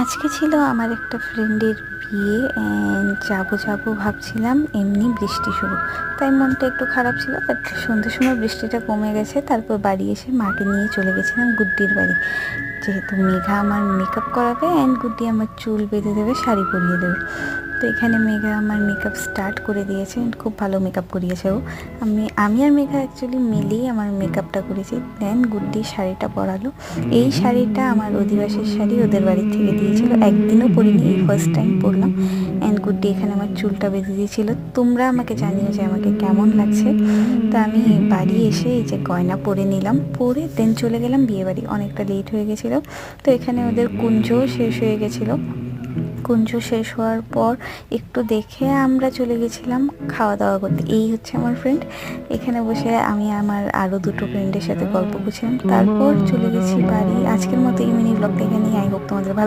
আজকে ছিল আমার একটা ফ্রেন্ডের বিয়ে অ্যান্ড যাবো ভাবছিলাম, এমনি বৃষ্টি শুরু, তাই মনটা একটু খারাপ ছিল। বাট সন্ধ্যের সময় বৃষ্টিটা কমে গেছে, তারপর বাড়ি এসে মাকে নিয়ে চলে গেছিলাম গুড্ডির বাড়ি, যেহেতু মেঘা আমার মেকআপ করাবে অ্যান্ড গুড্ডি আমার চুল বেঁধে দেবে, শাড়ি পরিয়ে দেবে। তো এখানে মেঘা আমার মেকআপ স্টার্ট করে দিয়েছে অ্যান্ড খুব ভালো মেকআপ করিয়েছে ও। আমি আর মেঘা অ্যাকচুয়ালি মিলেই আমার মেকআপটা করেছি। দেন গুড্ডি শাড়িটা পরালো। এই শাড়িটা আমার অধিবাসীর শাড়ি, ওদের বাড়ি থেকে দিয়েছিল, একদিনও পরিনি, এই ফার্স্ট টাইম পরলাম। অ্যান্ড গুড্ডি এখানে আমার চুলটা বেঁধে দিয়েছিল। তোমরা আমাকে জানিও যে আমাকে কেমন লাগছে। তো আমি বাড়ি এসে এই যে গয়না পরে নিলাম, পরে দেন চলে গেলাম বিয়ে বাড়ি, অনেকটা লেট হয়ে গেছিলো। তো এখানে ওদের কুঞ্জও শেষ হয়ে গেছিলো। কুঞ্জ শেষ হওয়ার পর একটু দেখে আমরা চলে গেছিলাম খাওয়া দাওয়া করতে। এই হচ্ছে আমার ফ্রেন্ড, এখানে বসে আমি আমার আরও দুটো ফ্রেন্ডের সাথে গল্প করছিলাম, তারপর চলে গেছি বাড়ি। আজকের মতো এই মিনি ব্লগটা এখানেই। আই হোপ তোমাদের ভালো